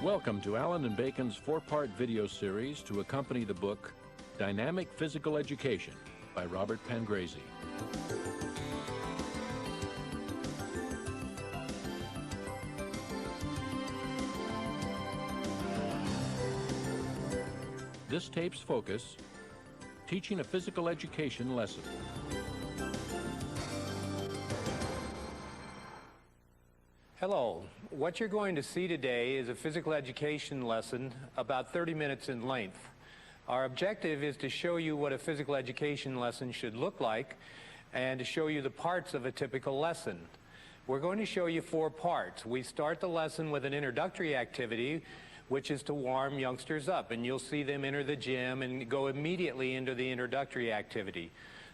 Welcome to Allen and Bacon's four-part video series to accompany the book Dynamic Physical Education by Robert Pangrazi. This tape's focus, teaching a physical education lesson. Hello. What you're going to see today is a physical education lesson about 30 minutes in length. Our objective is to show you what a physical education lesson should look like and to show you the parts of a typical lesson. We're going to show you four parts. We start the lesson with an introductory activity, which is to warm youngsters up, and you'll see them enter the gym and go immediately into the introductory activity.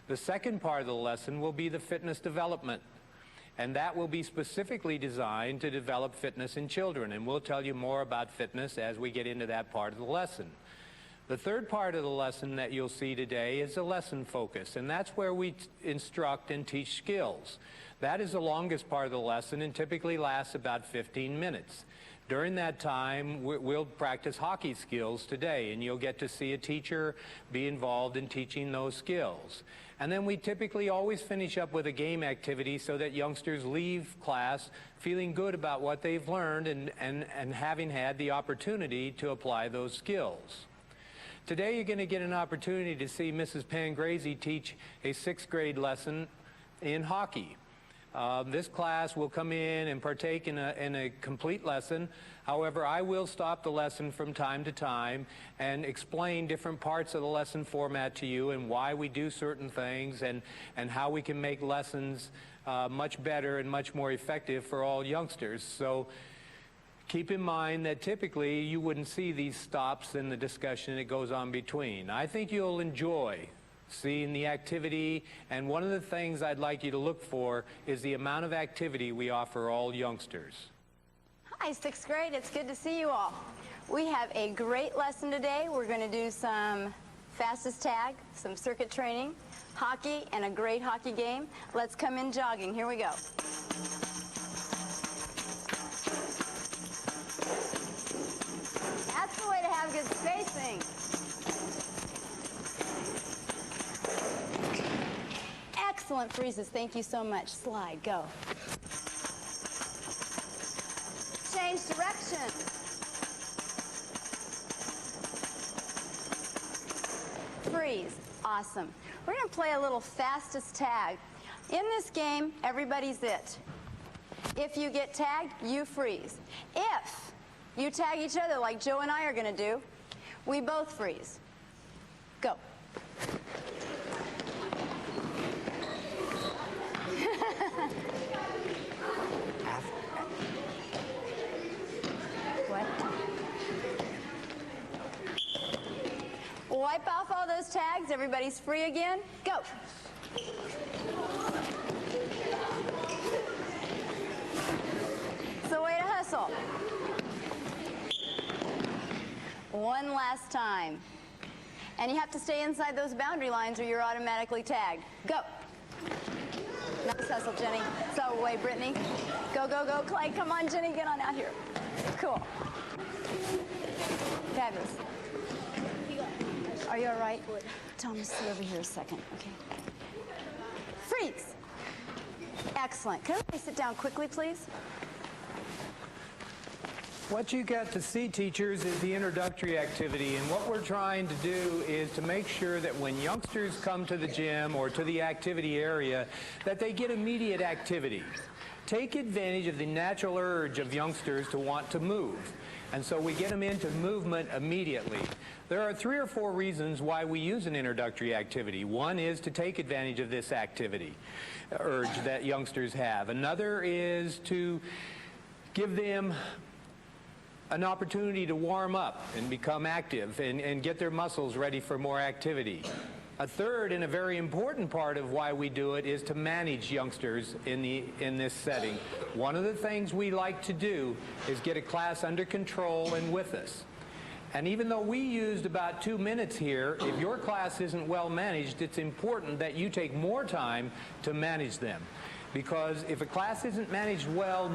The second part of the lesson will be the fitness development, and that will be specifically designed to develop fitness in children, and we'll tell you more about fitness as we get into that part of the lesson. The third part of the lesson that you'll see today is the lesson focus, and that's where we instruct and teach skills. That is the longest part of the lesson and typically lasts about 15 minutes. During that time, we'll practice hockey skills today, and you'll get to see a teacher be involved in teaching those skills. And then we typically always finish up with a game activity so that youngsters leave class feeling good about what they've learned and having had the opportunity to apply those skills. Today you're going to get an opportunity to see Mrs. Pangrazi teach a 6th grade lesson in hockey. This class will come in and partake in a complete lesson. However, I will stop the lesson from time to time and explain different parts of the lesson format to you and why we do certain things and how we can make lessons much better and much more effective for all youngsters. So keep in mind that typically you wouldn't see these stops in the discussion that goes on between. I think you'll enjoy seeing the activity, and one of the things I'd like you to look for is the amount of activity we offer all youngsters. Hi, 6th grade. It's good to see you all. We have a great lesson today. We're going to do some fastest tag, some circuit training, hockey, and a great hockey game. Let's come in jogging. Here we go. That's the way to have good spacing. Excellent freezes. Thank you so much. Slide. Go. Change direction. Freeze. Awesome. We're going to play a little fastest tag. In this game, everybody's it. If you get tagged, you freeze. If you tag each other like Joe and I are going to do, we both freeze. Go. What? Wipe off all those tags. Everybody's free again. Go. It's the way to hustle. One last time. And you have to stay inside those boundary lines or you're automatically tagged. Go. Nice hustle, Jenny. So away, Brittany. Go, go, go, Clay. Come on, Jenny, get on out here. Cool. Fabulous. Are you all right? Thomas, sit over here a second, okay? Freeze. Excellent. Can everybody sit down quickly, please? What you got to see, teachers, is the introductory activity, and what we're trying to do is to make sure that when youngsters come to the gym or to the activity area, that they get immediate activity. Take advantage of the natural urge of youngsters to want to move, and so we get them into movement immediately. There are 3 or 4 reasons why we use an introductory activity. One is to take advantage of this activity urge that youngsters have. Another is to give them an opportunity to warm up and become active and get their muscles ready for more activity. A third and a very important part of why we do it is to manage youngsters in this setting. One of the things we like to do is get a class under control and with us. And even though we used about 2 minutes here, if your class isn't well managed, it's important that you take more time to manage them. Because if a class isn't managed well,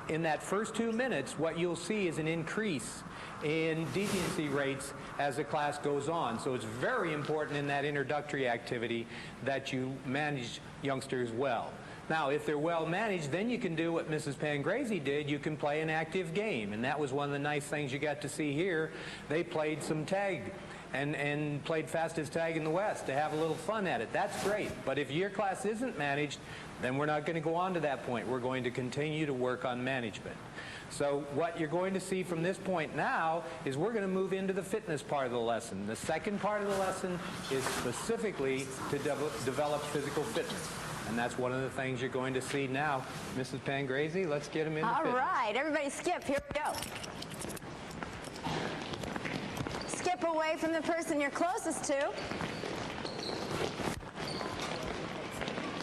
in that first 2 minutes, what you'll see is an increase in deviancy rates as the class goes on. So it's very important in that introductory activity that you manage youngsters well. Now, if they're well managed, then you can do what Mrs. Pangrazi did. You can play an active game, and that was one of the nice things you got to see here. They played some tag and played fastest tag in the West to have a little fun at it. That's great. But if your class isn't managed, then we're not going to go on to that point. We're going to continue to work on management. So what you're going to see from this point now is we're going to move into the fitness part of the lesson. The second part of the lesson is specifically to develop physical fitness. And that's one of the things you're going to see now. Mrs. Pangrazi, let's get them into fitness. All right, everybody skip. Here we go. Skip away from the person you're closest to.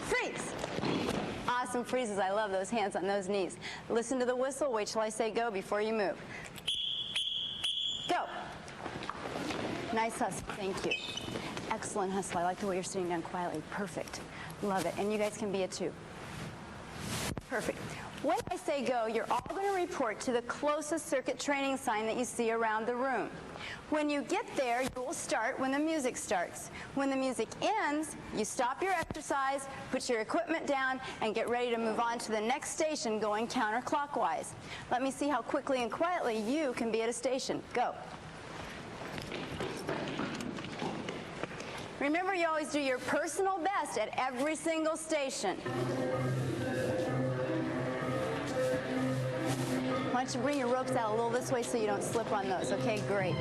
Freeze. Awesome freezes. I love those hands on those knees. Listen to the whistle. Wait till I say go before you move. Go. Nice hustle. Thank you. Excellent hustle. I like the way you're sitting down quietly. Perfect. Love it. And you guys can be it too. Perfect. When I say go, you're all going to report to the closest circuit training sign that you see around the room. When you get there, you will start when the music starts. When the music ends, you stop your exercise, put your equipment down, and get ready to move on to the next station going counterclockwise. Let me see how quickly and quietly you can be at a station. Go. Remember, you always do your personal best at every single station. Why don't you bring your ropes out a little this way so you don't slip on those. Okay, great.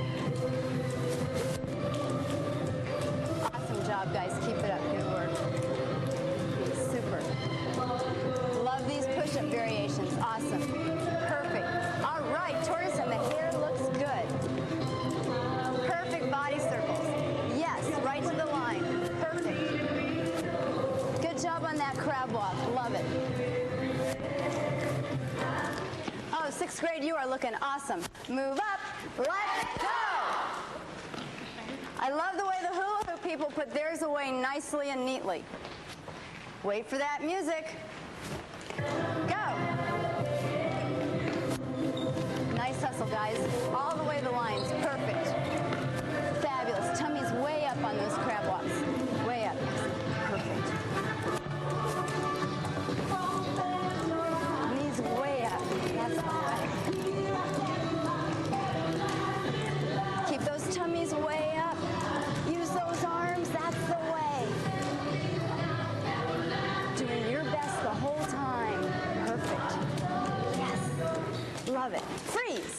Awesome job, guys. Keep it up. Good work. Super. Love these push-up variations. Awesome. Perfect. All right, tortoise, and the hair looks good. Perfect body circles. Yes, right to the line. Perfect. Good job on that crab walk. Love it. Oh, 6th grade, you are looking awesome. Move up. Let's go. I love the way the hula hoop people put theirs away nicely and neatly. Wait for that music. Go. Nice hustle, guys. All the way the lines. Perfect. Fabulous. Tummy's way up on those crab walks. Way up. Perfect. Knees way up. That's the way. Keep those tummies way up. Use those arms. That's the way. Doing your best the whole time. Perfect. Yes. Love it. Freeze.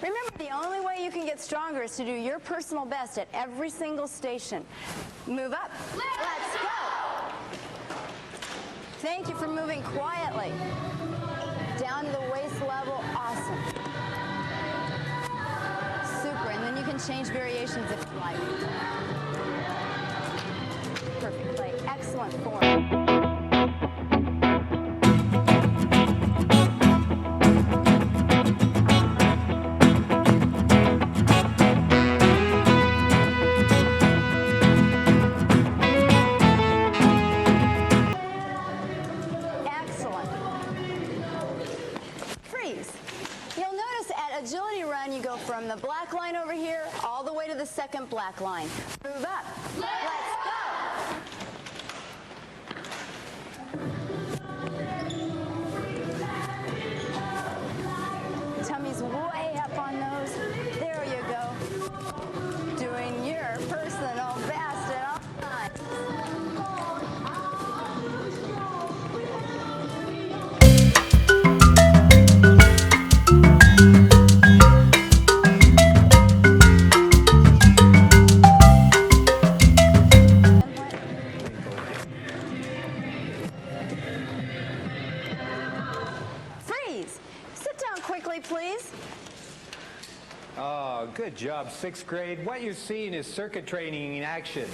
Remember, the only way you can get stronger is to do your personal best at every single station. Move up. Let's go. Thank you for moving quietly. Down to the waist level. Awesome. Super. And then you can change variations if you like. Perfect play. Excellent form. From the black line over here all the way to the second black line. Move up. Let's go. Tummy's way up on those. There you go. Doing your personal best at all times. Good job, 6th grade. What you're seeing is circuit training in action.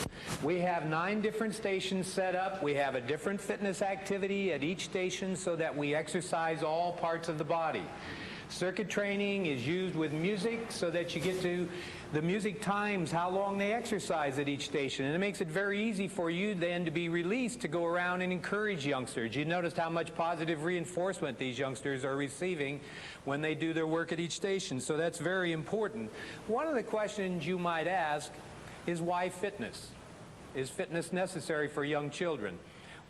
We have 9 different stations set up. We have a different fitness activity at each station so that we exercise all parts of the body. Circuit training is used with music so that you get to the music times how long they exercise at each station, and it makes it very easy for you then to be released to go around and encourage youngsters. You noticed how much positive reinforcement these youngsters are receiving when they do their work at each station, so that's very important. One of the questions you might ask is, why fitness? Is fitness necessary for young children?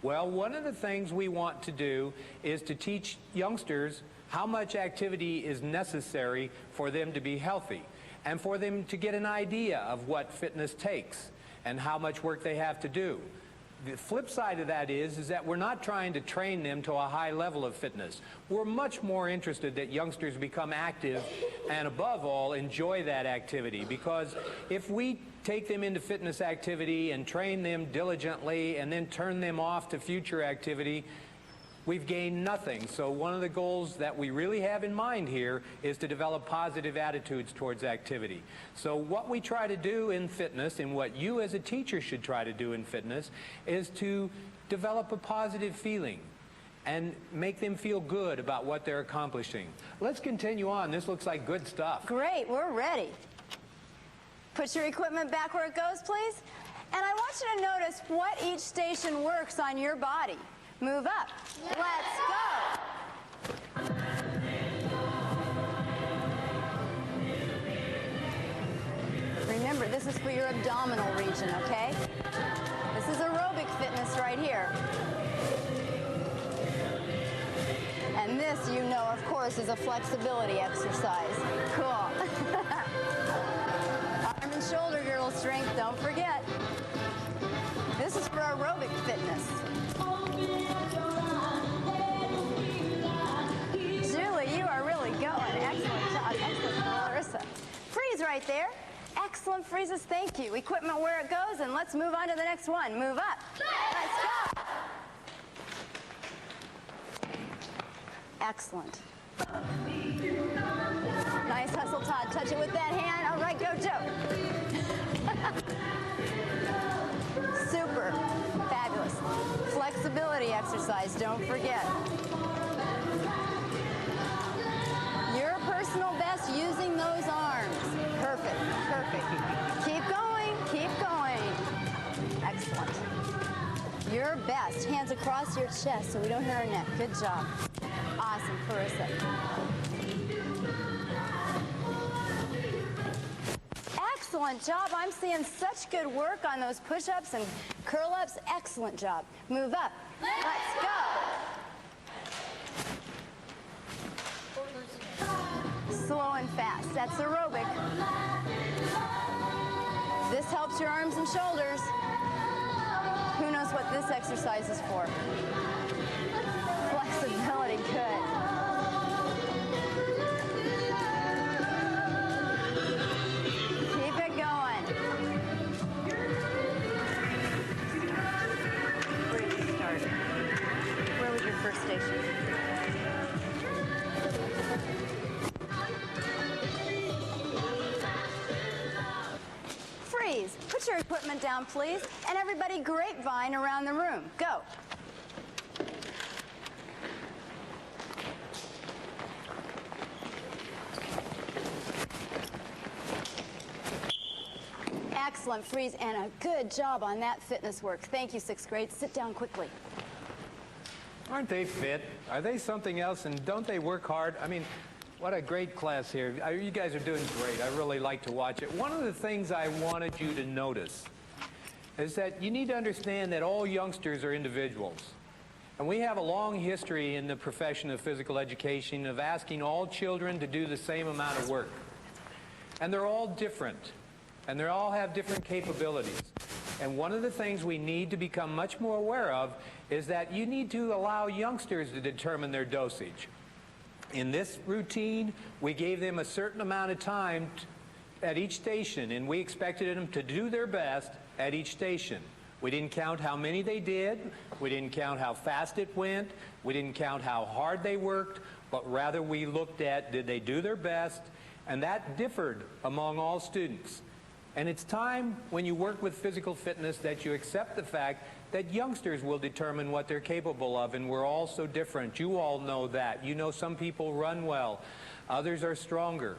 Well, one of the things we want to do is to teach youngsters how much activity is necessary for them to be healthy, and for them to get an idea of what fitness takes and how much work they have to do. The flip side of that is that we're not trying to train them to a high level of fitness. We're much more interested that youngsters become active and, above all, enjoy that activity, because if we take them into fitness activity and train them diligently and then turn them off to future activity, we've gained nothing. So one of the goals that we really have in mind here is to develop positive attitudes towards activity. So what we try to do in fitness, and what you as a teacher should try to do in fitness, is to develop a positive feeling and make them feel good about what they're accomplishing. Let's continue on. This looks like good stuff. Great, we're ready. Put your equipment back where it goes, please. And I want you to notice what each station works on your body. Move up. Let's go. Remember, this is for your abdominal region, okay? This is aerobic fitness right here. And this, you know, of course, is a flexibility exercise. Cool. Arm and shoulder girdle strength, don't forget. This is for aerobic fitness. Julie, you are really going. Excellent job. Excellent, Larissa. Freeze right there. Excellent freezes. Thank you. Equipment where it goes, and let's move on to the next one. Move up. Let's go. Excellent. Nice hustle, Todd. Touch it with that hand. All right, go, Joe. Super. Fabulous. Flexibility exercise, don't forget. Your personal best using those arms. Perfect, perfect. Keep going, keep going. Excellent. Your best. Hands across your chest so we don't hit our neck. Good job. Awesome, Clarissa. Excellent job. I'm seeing such good work on those push-ups and curl-ups. Excellent job. Move up. Let's go. Slow and fast. That's aerobic. This helps your arms and shoulders. Who knows what this exercise is for? Flexibility. Good. Keep it going. Where did you start? Where was your first station? Freeze. Put your equipment down, please. And everybody grapevine around the room. Go. Excellent, freeze, and a good job on that fitness work. Thank you, 6th grade. Sit down quickly. Aren't they fit? Are they something else, and don't they work hard? I mean, what a great class here. You guys are doing great. I really like to watch it. One of the things I wanted you to notice is that you need to understand that all youngsters are individuals. And we have a long history in the profession of physical education of asking all children to do the same amount of work. And they're all different. And they all have different capabilities. And one of the things we need to become much more aware of is that you need to allow youngsters to determine their dosage. In this routine, we gave them a certain amount of time at each station, and we expected them to do their best at each station. We didn't count how many they did. We didn't count how fast it went. We didn't count how hard they worked, but rather we looked at, did they do their best? And that differed among all students. And it's time, when you work with physical fitness, that you accept the fact that youngsters will determine what they're capable of, and we're all so different. You all know that. You know some people run well. Others are stronger.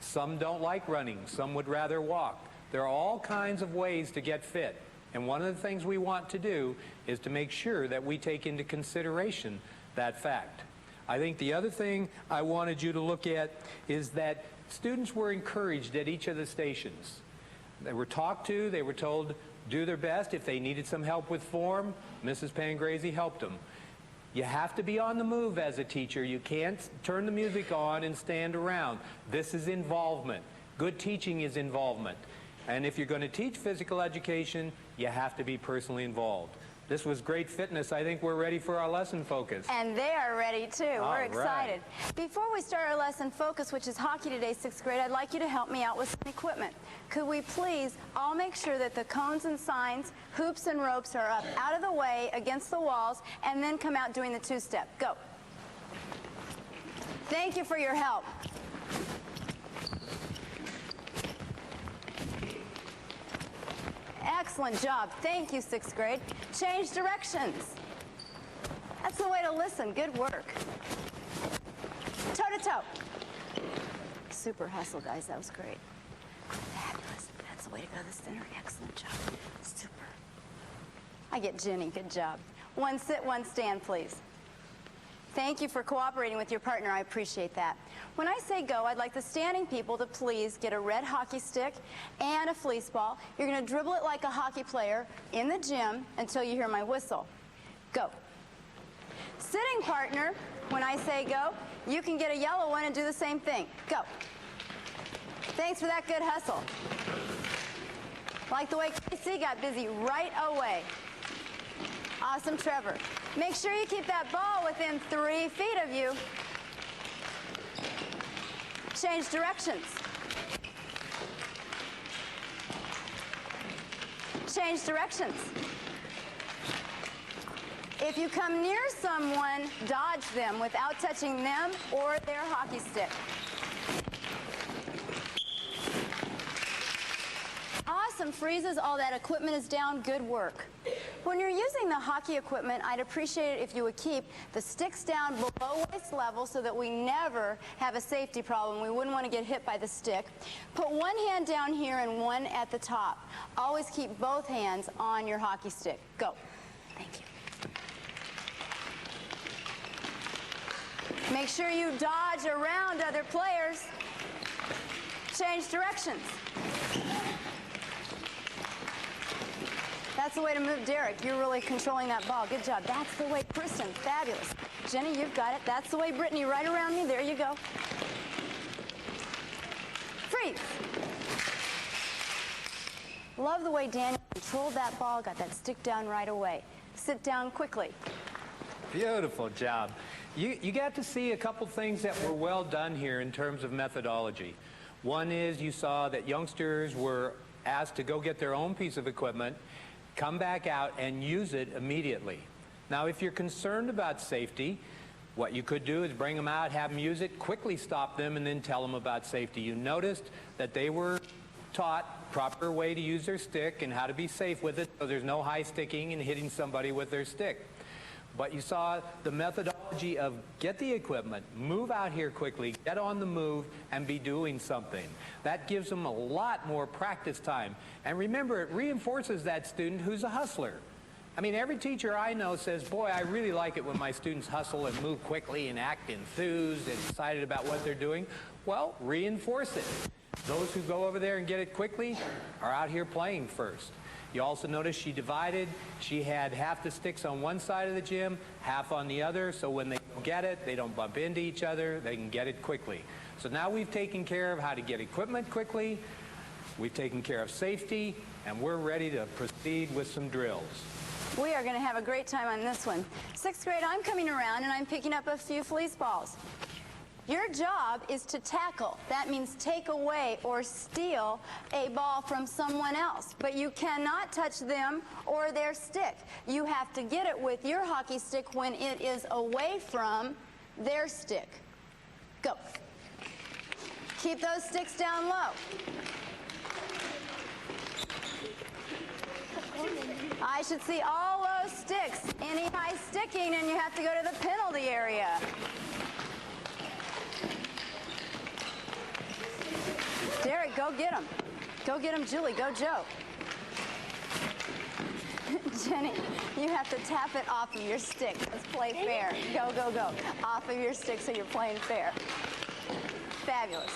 Some don't like running. Some would rather walk. There are all kinds of ways to get fit. And one of the things we want to do is to make sure that we take into consideration that fact. I think the other thing I wanted you to look at is that students were encouraged at each of the stations. They were talked to, they were told do their best. If they needed some help with form, Mrs. Pangrazi helped them. You have to be on the move as a teacher. You can't turn the music on and stand around. This is involvement. Good teaching is involvement. And if you're going to teach physical education, you have to be personally involved. This was great fitness. I think we're ready for our lesson focus. And they are ready too. We're excited. Before we start our lesson focus, which is hockey today, 6th grade, I'd like you to help me out with some equipment. Could we please all make sure that the cones and signs, hoops and ropes are up out of the way against the walls, and then come out doing the two-step. Go. Thank you for your help. Excellent job. Thank you, 6th grade. Change directions. That's the way to listen. Good work. Toe-to-toe. Super hustle, guys. That was great. Fabulous. That's the way to go to the center. Excellent job. Super. I get Jenny. Good job. One sit, one stand, please. Thank you for cooperating with your partner. I appreciate that. When I say go, I'd like the standing people to please get a red hockey stick and a fleece ball. You're going to dribble it like a hockey player in the gym until you hear my whistle. Go. Sitting partner, when I say go, you can get a yellow one and do the same thing. Go. Thanks for that good hustle. Like the way Casey got busy right away. Awesome, Trevor. Make sure you keep that ball within 3 feet of you. Change directions. Change directions. If you come near someone, dodge them without touching them or their hockey stick. Awesome, freezes. All that equipment is down. Good work. When you're using the hockey equipment, I'd appreciate it if you would keep the sticks down below waist level so that we never have a safety problem. We wouldn't want to get hit by the stick. Put one hand down here and one at the top. Always keep both hands on your hockey stick. Go. Thank you. Make sure you dodge around other players. Change directions. That's the way to move Derek. You're really controlling that ball. Good job. That's the way, Kristen. Fabulous. Jenny, you've got it. That's the way, Brittany. Right around me. There you go. Freeze. Love the way Daniel controlled that ball, got that stick down right away. Sit down quickly. Beautiful job. You got to see a couple things that were well done here in terms of methodology. One is you saw that youngsters were asked to go get their own piece of equipment, come back out and use it immediately. Now, if you're concerned about safety, what you could do is bring them out, have them use it, quickly stop them, and then tell them about safety. You noticed that they were taught proper way to use their stick and how to be safe with it, so there's no high sticking and hitting somebody with their stick. But you saw the methodology of get the equipment, move out here quickly, get on the move, and be doing something. That gives them a lot more practice time. And remember, it reinforces that student who's a hustler. I mean, every teacher I know says, boy, I really like it when my students hustle and move quickly and act enthused and excited about what they're doing. Well, reinforce it. Those who go over there and get it quickly are out here playing first. You also notice she divided. She had half the sticks on one side of the gym, half on the other, so when they get it, they don't bump into each other, they can get it quickly. So now we've taken care of how to get equipment quickly, we've taken care of safety, and we're ready to proceed with some drills. We are going to have a great time on this one. 6th grade, I'm coming around and I'm picking up a few fleece balls. Your job is to tackle. That means take away or steal a ball from someone else. But you cannot touch them or their stick. You have to get it with your hockey stick when it is away from their stick. Go. Keep those sticks down low. I should see all those sticks. Any high sticking and you have to go to the penalty area. Go get them. Go get them, Julie. Go, Joe. Jenny, you have to tap it off of your stick. Let's play fair. Go, go, go. Off of your stick so you're playing fair. Fabulous.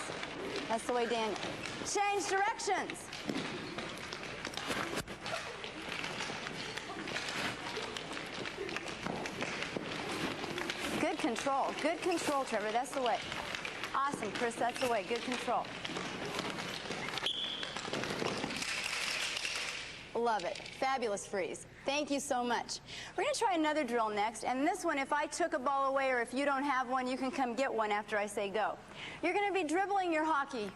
That's the way Daniel. Change directions. Good control. Good control, Trevor. That's the way. Awesome, Chris. That's the way. Good control. Love it. Fabulous freeze. Thank you so much. We're going to try another drill next, and this one, if I took a ball away or if you don't have one, you can come get one after I say go. You're going to be dribbling your hockey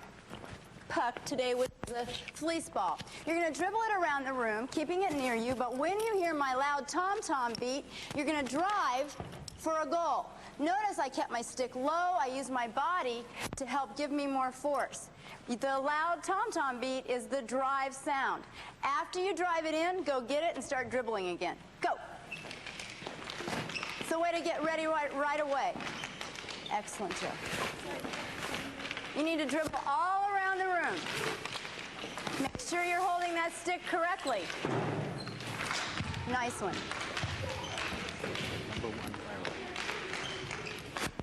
puck today with the fleece ball. You're going to dribble it around the room, keeping it near you, but when you hear my loud tom-tom beat, you're going to drive for a goal. Notice I kept my stick low. I used my body to help give me more force. The loud tom-tom beat is the drive sound. After you drive it in, go get it and start dribbling again. Go. It's a way to get ready right away. Excellent, Joe. You need to dribble all around the room. Make sure you're holding that stick correctly. Nice one.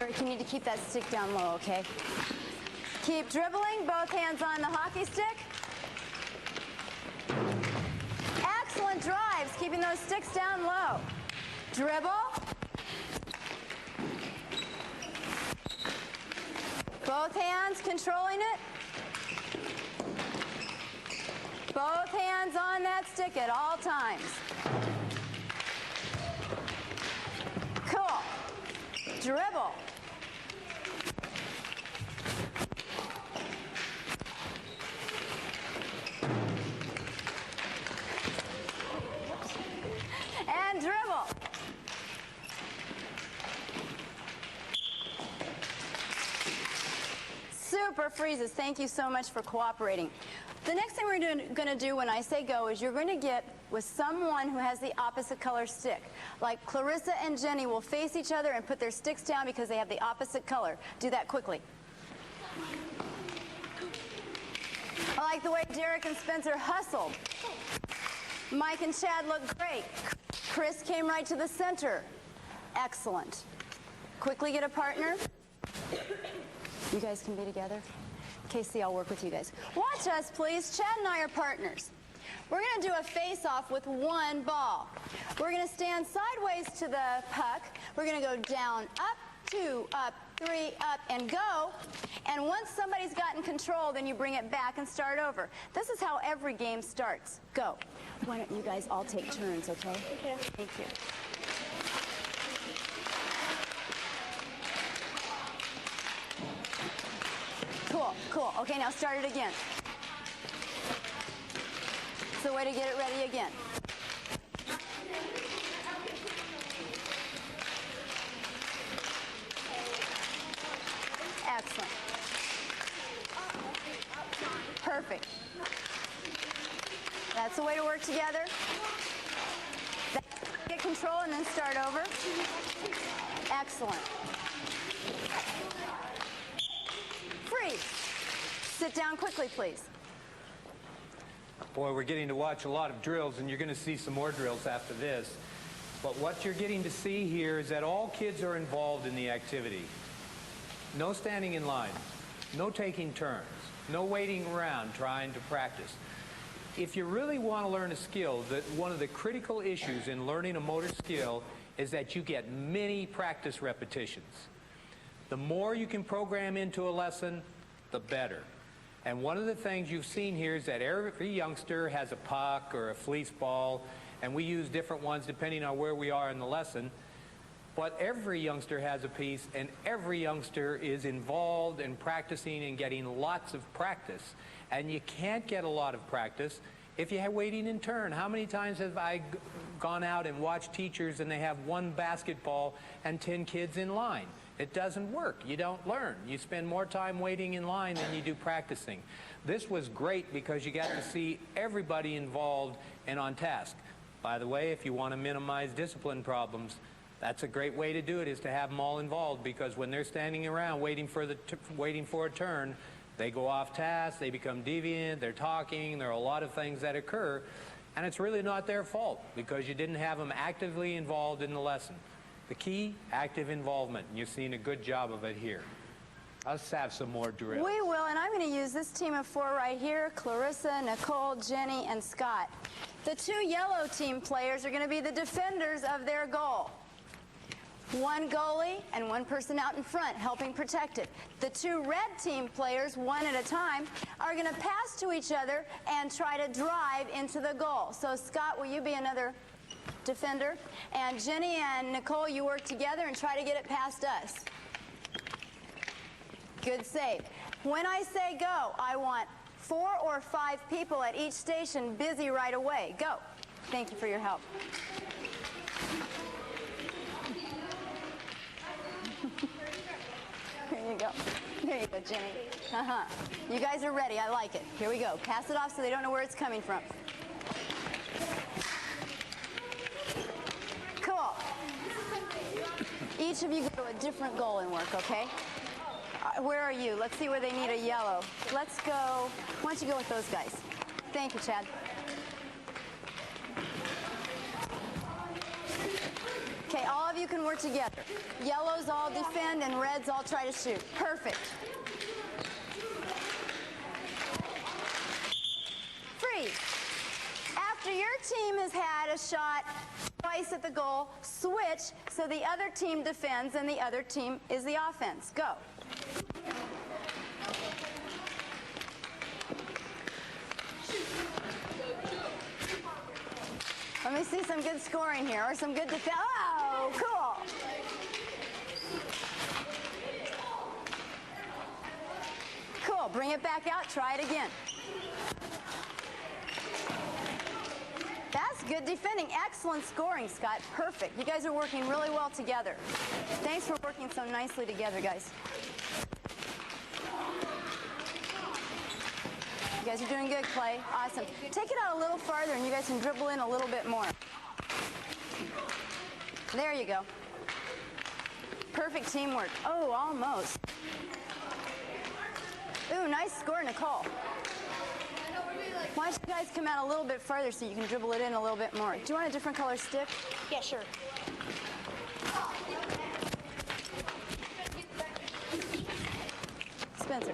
Eric, you need to keep that stick down low, okay? Keep dribbling, both hands on the hockey stick. Excellent drives, keeping those sticks down low. Dribble. Both hands controlling it. Both hands on that stick at all times. Cool. Dribble. And dribble. Super freezes. Thank you so much for cooperating. The next thing we're going to do when I say go is you're going to get with someone who has the opposite color stick. Like Clarissa and Jenny will face each other and put their sticks down because they have the opposite color. Do that quickly. I like the way Derek and Spencer hustled. Mike and Chad look great. Chris came right to the center. Excellent. Quickly get a partner. You guys can be together. Casey, I'll work with you guys. Watch us, please. Chad and I are partners. We're going to do a face-off with one ball. We're going to stand sideways to the puck. We're going to go down, up, 2, up, 3, up, and go. And once somebody's gotten control, then you bring it back and start over. This is how every game starts. Go. Why don't you guys all take turns, okay? Okay. Thank you. Cool, cool. Okay, now start it again. It's the way to get it ready again. Excellent. Perfect. That's the way to work together. Get control and then start over. Excellent. Freeze. Sit down quickly, please. Boy, we're getting to watch a lot of drills, and you're going to see some more drills after this. But what you're getting to see here is that all kids are involved in the activity. No standing in line, no taking turns, no waiting around trying to practice. If you really want to learn a skill, one of the critical issues in learning a motor skill is that you get many practice repetitions. The more you can program into a lesson, the better. And one of the things you've seen here is that every youngster has a puck or a fleece ball, and we use different ones depending on where we are in the lesson. But every youngster has a piece, and every youngster is involved in practicing and getting lots of practice. And you can't get a lot of practice if you're waiting in turn. How many times have I gone out and watched teachers and they have one basketball and 10 kids in line? It doesn't work. You don't learn. You spend more time waiting in line than you do practicing. This was great because you got to see everybody involved and on task. By the way, if you want to minimize discipline problems, that's a great way to do it, is to have them all involved, because when they're standing around waiting for a turn, They go off task, they become deviant, they're talking, there are a lot of things that occur, and it's really not their fault because you didn't have them actively involved in the lesson. The key, active involvement, and you've seen a good job of it here. Let's have some more drills. We will, and I'm going to use this team of 4 right here, Clarissa, Nicole, Jenny, and Scott. The 2 yellow team players are going to be the defenders of their goal. 1 goalie and 1 person out in front helping protect it. The 2 red team players, 1 at a time, are going to pass to each other and try to drive into the goal. So Scott, will you be another defender? And Jenny and Nicole, you work together and try to get it past us. Good save. When I say go, I want 4 or 5 people at each station busy right away. Go. Thank you for your help. There you go. There you go, Jenny. You guys are ready. I like it. Here we go. Pass it off so they don't know where it's coming from. Cool. Each of you go to a different goal and work, okay? Where are you? Let's see where they need a yellow. Let's go. Why don't you go with those guys? Thank you, Chad. Okay, all of you can work together. Yellows all defend and reds all try to shoot. Perfect. Freeze. After your team has had a shot twice at the goal, switch so the other team defends and the other team is the offense. Go. Let me see some good scoring here, or some good defense. Oh, cool. Cool, bring it back out, try it again. That's good defending. Excellent scoring, Scott. Perfect. You guys are working really well together. Thanks for working so nicely together, guys. You guys are doing good, Clay. Awesome. Take it out a little farther and you guys can dribble in a little bit more. There you go. Perfect teamwork. Oh, almost. Ooh, nice score, Nicole. Why don't you guys come out a little bit farther so you can dribble it in a little bit more? Do you want a different color stick? Yeah, sure. Spencer.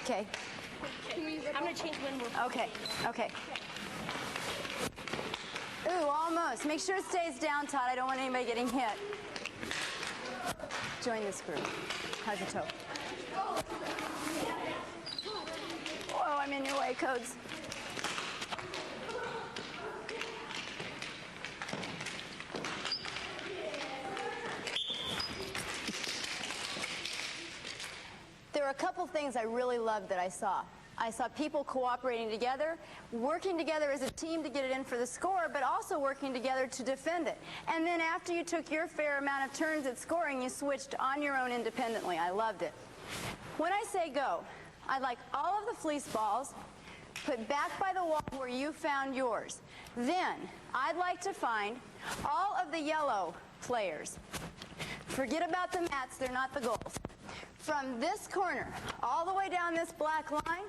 Okay. I'm going to change when we're... Okay, okay. Ooh, almost. Make sure it stays down, Todd. I don't want anybody getting hit. Join this group. How's your toe? Whoa, I'm in your way, Codes. There were a couple things I really loved that I saw. I saw people cooperating together, working together as a team to get it in for the score, but also working together to defend it. And then after you took your fair amount of turns at scoring, you switched on your own independently. I loved it. When I say go, I'd like all of the fleece balls put back by the wall where you found yours. Then I'd like to find all of the yellow players. Forget about the mats, they're not the goals. From this corner, all the way down this black line,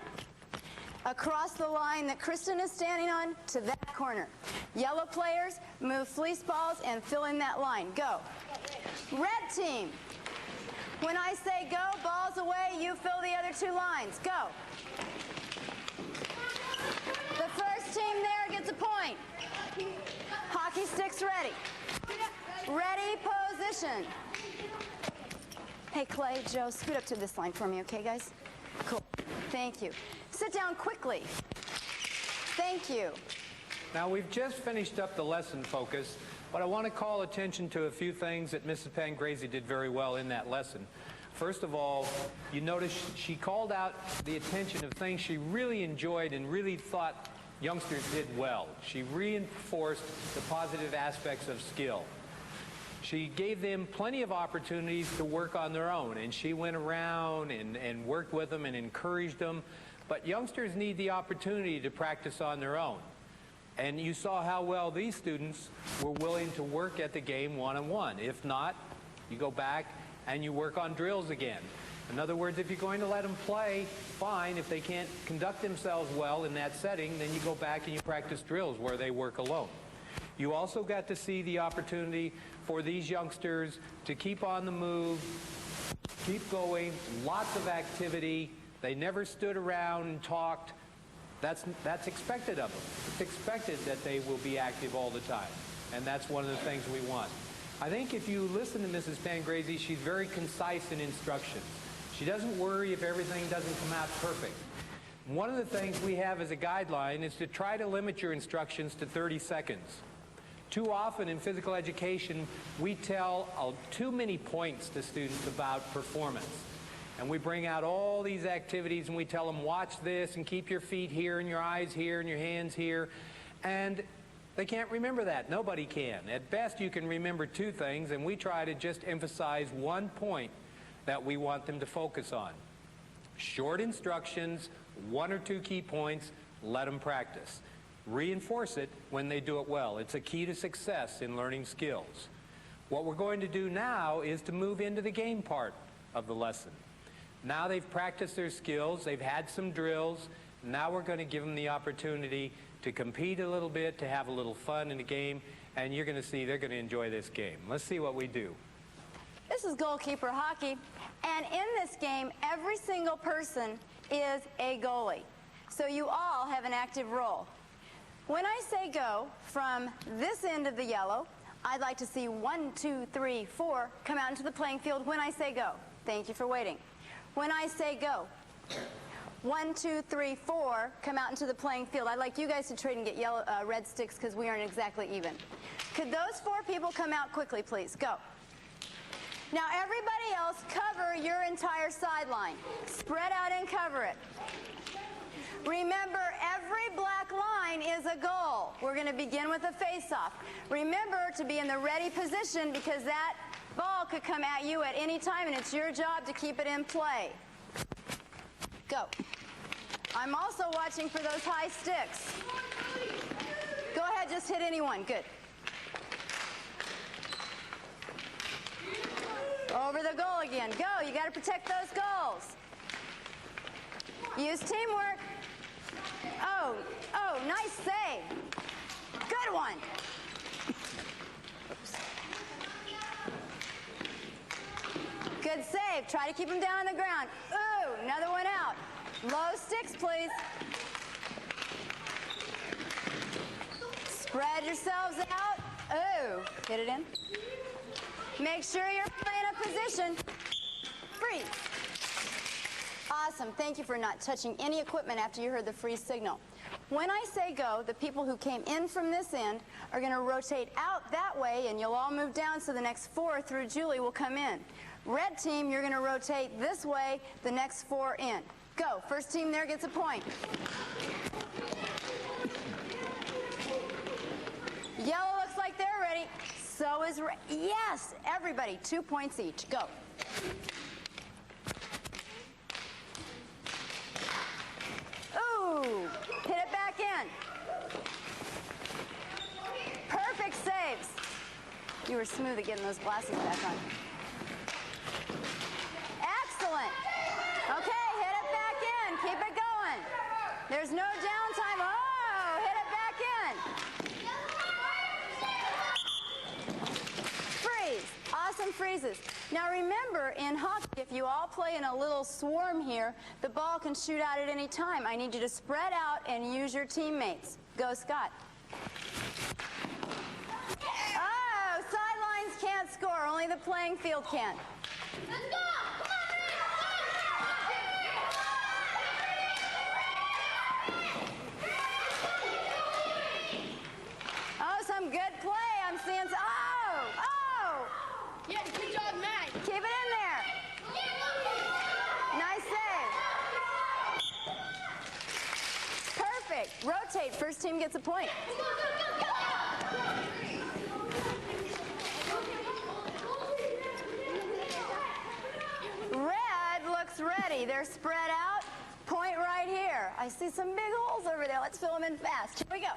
across the line that Kristen is standing on, to that corner. Yellow players, move fleece balls and fill in that line. Go. Red team, when I say go, balls away, you fill the other 2 lines. Go. The first team there gets a point. Hockey sticks ready. Ready, position. Hey, Clay, Joe, scoot up to this line for me, okay, guys? Cool. Thank you. Sit down quickly. Thank you. Now, we've just finished up the lesson focus, but I want to call attention to a few things that Mrs. Pangrazi did very well in that lesson. First of all, you notice she called out the attention of things she really enjoyed and really thought youngsters did well. She reinforced the positive aspects of skill. She gave them plenty of opportunities to work on their own, and she went around and worked with them and encouraged them. But youngsters need the opportunity to practice on their own. And you saw how well these students were willing to work at the game one-on-one. If not, you go back and you work on drills again. In other words, if you're going to let them play, fine. If they can't conduct themselves well in that setting, then you go back and you practice drills where they work alone. You also got to see the opportunity for these youngsters to keep on the move, keep going, lots of activity. They never stood around and talked. That's expected of them. It's expected that they will be active all the time, and that's one of the things we want. I think if you listen to Mrs. Pangrazi, she's very concise in instructions. She doesn't worry if everything doesn't come out perfect. One of the things we have as a guideline is to try to limit your instructions to 30 seconds. Too often in physical education, we tell too many points to students about performance. And we bring out all these activities and we tell them, watch this and keep your feet here and your eyes here and your hands here. And they can't remember that. Nobody can. At best, you can remember two things, and we try to just emphasize one point that we want them to focus on. Short instructions, one or two key points, let them practice. Reinforce it when they do it well. It's a key to success in learning skills. What we're going to do now is to move into the game part of the lesson. Now they've practiced their skills, they've had some drills, now we're going to give them the opportunity to compete a little bit, to have a little fun in the game, and you're going to see they're going to enjoy this game. Let's see what we do. This is goalkeeper hockey, and in this game, every single person is a goalie. So you all have an active role. When I say go, from this end of the yellow, I'd like to see 1, 2, 3, 4 come out into the playing field when I say go. Thank you for waiting. When I say go, 1, 2, 3, 4 come out into the playing field. I'd like you guys to trade and get red sticks because we aren't exactly even. Could those 4 people come out quickly, please? Go. Now everybody else, cover your entire sideline. Spread out and cover it. Remember, every black line is a goal. We're going to begin with a face-off. Remember to be in the ready position because that ball could come at you at any time, and it's your job to keep it in play. Go. I'm also watching for those high sticks. Go ahead, just hit anyone. Good. Over the goal again. Go. You got to protect those goals. Use teamwork. Oh, nice save. Good one. Oops. Good save. Try to keep them down on the ground. Ooh, another one out. Low sticks, please. Spread yourselves out. Ooh, hit it in. Make sure you're playing a position. Freeze. Awesome. Thank you for not touching any equipment after you heard the freeze signal. When I say go, the people who came in from this end are going to rotate out that way, and you'll all move down so the next 4 through Julie will come in. Red team, you're going to rotate this way, the next 4 in. Go. First team there gets a point. Yellow looks like they're ready. So is red. Yes, everybody, 2 points each. Go. Ooh, hit it back in. Perfect saves. You were smooth at getting those glasses back on. Excellent. Okay, hit it back in. Keep it going. There's no downtime. Oh, hit it back in. Freeze. Awesome freezes. Now remember, in hockey, if you all play in a little swarm here, the ball can shoot out at any time. I need you to spread out and use your teammates. Go, Scott. Oh, sidelines can't score. Only the playing field can. Let's go! Come on, Oh, some good play. I'm seeing some. Oh! yeah, good job, Matt. Keep it in there. Nice save. Perfect. Rotate. First team gets a point. Red looks ready. They're spread out. Point right here. I see some big holes over there. Let's fill them in fast. Here we go.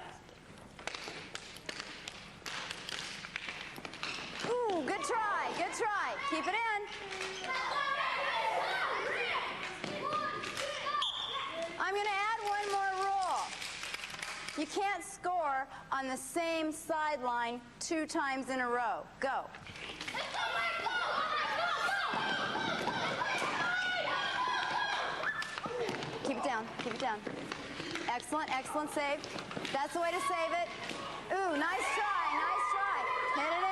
Ooh, good try, good try. Keep it in. You can't score on the same sideline 2 times in a row. Go. Keep it down, keep it down. Excellent, excellent save. That's the way to save it. Ooh, nice try, nice try. Hit it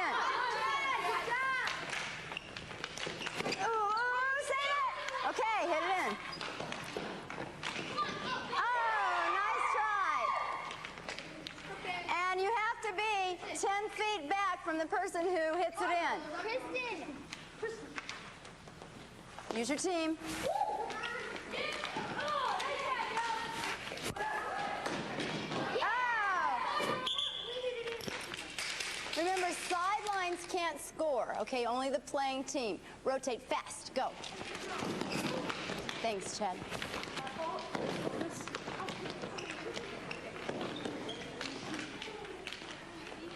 in. Ooh, save it. Okay, hit it in. Oh, nice try. And you have to be 10 feet back from the person who hits it in. Use your team. Remember, sidelines can't score, okay? Only the playing team. Rotate fast. Go. Thanks, Chad.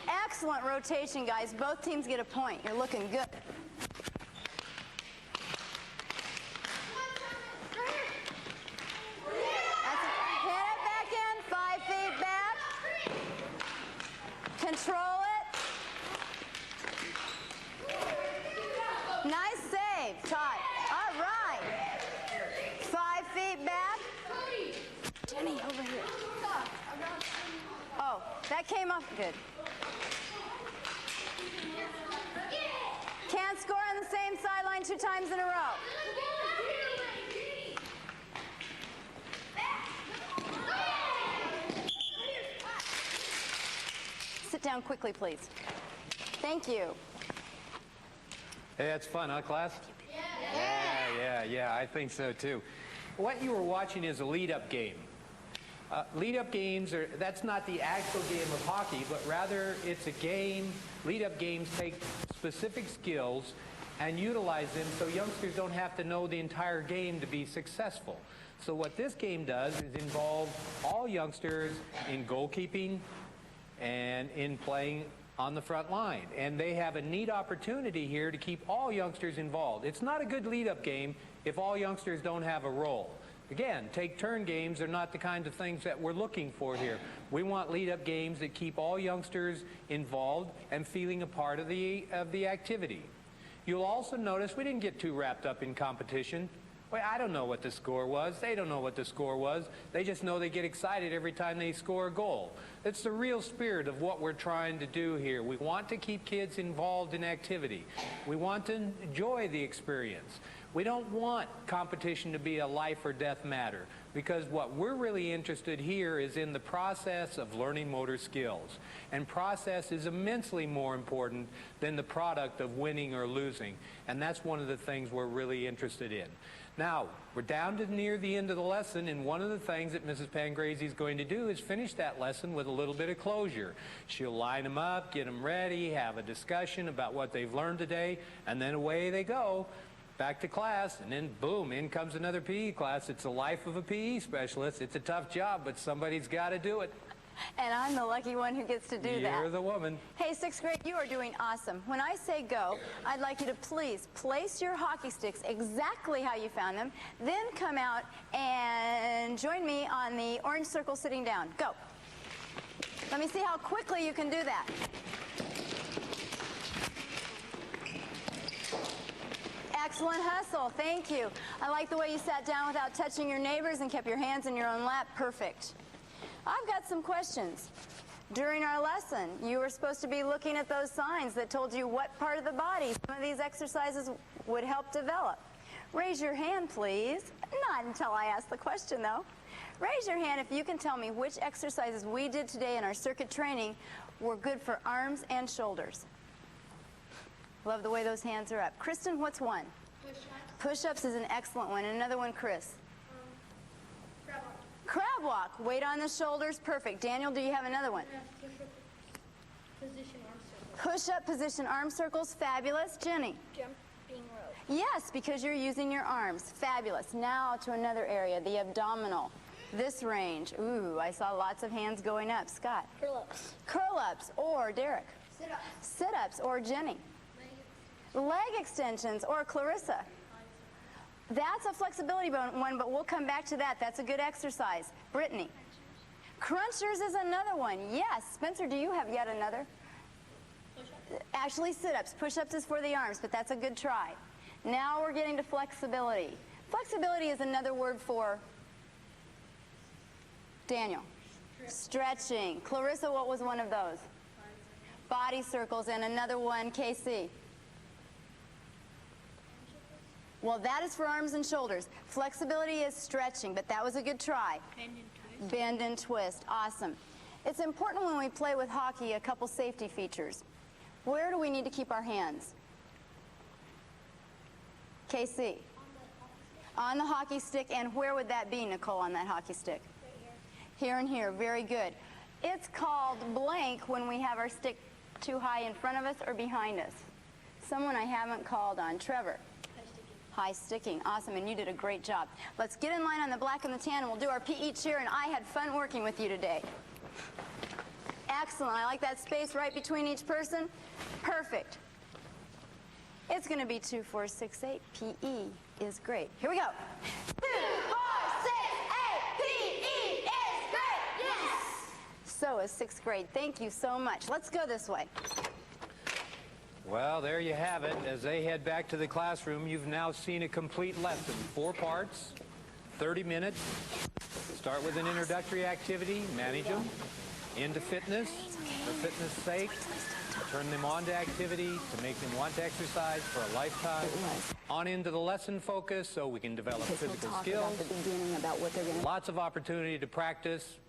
Excellent rotation, guys. Both teams get a point. You're looking good. Hit it back in. 5 feet back. Control it. Nice save, Todd. All right. 5 feet back. Jenny, over here. Oh, that came off good. Can't score on the same sideline 2 times in a row. Sit down quickly, please. Thank you. Hey, that's fun, huh, class? Yeah, I think so too. What you were watching is a lead-up game. Lead-up games that's not the actual game of hockey, but rather it's a game. Lead-up games take specific skills and utilize them so youngsters don't have to know the entire game to be successful. So what this game does is involve all youngsters in goalkeeping and in playing on the front line. And they have a neat opportunity here to keep all youngsters involved. It's not a good lead-up game if all youngsters don't have a role. Again, take-turn games are not the kind of things that we're looking for here. We want lead-up games that keep all youngsters involved and feeling a part of the activity. You'll also notice we didn't get too wrapped up in competition. Well, I don't know what the score was. They don't know what the score was. They just know they get excited every time they score a goal. That's the real spirit of what we're trying to do here. We want to keep kids involved in activity. We want to enjoy the experience. We don't want competition to be a life or death matter, because what we're really interested here is in the process of learning motor skills. And process is immensely more important than the product of winning or losing. And that's one of the things we're really interested in. Now, we're down to near the end of the lesson, and one of the things that Mrs. Pangrazi is going to do is finish that lesson with a little bit of closure. She'll line them up, get them ready, have a discussion about what they've learned today, and then away they go. Back to class, and then boom, in comes another PE class. It's the life of a PE specialist. It's a tough job, but somebody's got to do it. And I'm the lucky one who gets to do that. You're the woman. Hey, 6th grade, you are doing awesome. When I say go, I'd like you to please place your hockey sticks exactly how you found them, then come out and join me on the orange circle sitting down. Go. Let me see how quickly you can do that. Excellent hustle. Thank you. I like the way you sat down without touching your neighbors and kept your hands in your own lap. Perfect. I've got some questions. During our lesson, you were supposed to be looking at those signs that told you what part of the body some of these exercises would help develop. Raise your hand, please. Not until I ask the question, though. Raise your hand if you can tell me which exercises we did today in our circuit training were good for arms and shoulders. Love the way those hands are up. Kristen, what's one? Push-ups. Push-ups is an excellent one. And another one, Chris. Crab walk. Crab walk. Weight on the shoulders. Perfect. Daniel, do you have another one? Position arm circles. Push-up position arm circles. Fabulous. Jenny? Jumping rope. Yes, because you're using your arms. Fabulous. Now to another area, the abdominal. This range. Ooh, I saw lots of hands going up. Scott? Curl-ups. Curl-ups. Or Derek? Sit-ups. Sit-ups. Or Jenny? Leg extensions, or Clarissa. That's a flexibility one, but we'll come back to that. That's a good exercise. Brittany. Crunchers is another one. Yes. Spencer, do you have yet another? Actually, sit-ups. Push-ups is for the arms, but that's a good try. Now we're getting to flexibility. Flexibility is another word for Daniel. Stretching. Clarissa, what was one of those? Body circles, and another one, Casey. Well, that is for arms and shoulders. Flexibility is stretching, but that was a good try. Bend and twist. Bend and twist. Awesome. It's important when we play with hockey, a couple safety features. Where do we need to keep our hands? KC. On the hockey stick, and where would that be, Nicole, on that hockey stick? Right here. Here and here. Very good. It's called blank when we have our stick too high in front of us or behind us. Someone I haven't called on. Trevor. High sticking. Awesome, and you did a great job. Let's get in line on the black and the tan, and we'll do our PE cheer, and I had fun working with you today. Excellent. I like that space right between each person. Perfect. It's going to be 2, 4, 6, 8. PE is great. Here we go. 2, 4, 6, 8. PE is great. Yes. So is 6th grade. Thank you so much. Let's go this way. Well, there you have it. As they head back to the classroom, you've now seen a complete lesson. 4 parts, 30 minutes. Start with an introductory activity, manage them. Into fitness, for fitness' sake. Turn them on to activity to make them want to exercise for a lifetime. On into the lesson focus so we can develop physical skills. At the beginning about what they're going to... Lots of opportunity to practice.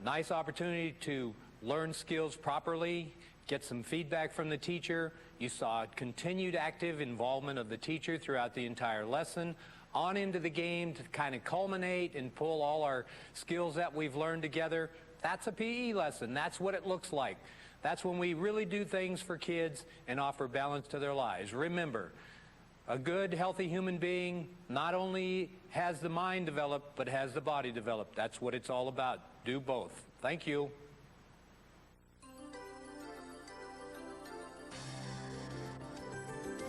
Nice opportunity to learn skills properly. Get some feedback from the teacher. You saw continued active involvement of the teacher throughout the entire lesson. On into the game to kind of culminate and pull all our skills that we've learned together. That's a PE lesson. That's what it looks like. That's when we really do things for kids and offer balance to their lives. Remember, a good, healthy human being not only has the mind developed, but has the body developed. That's what it's all about. Do both. Thank you.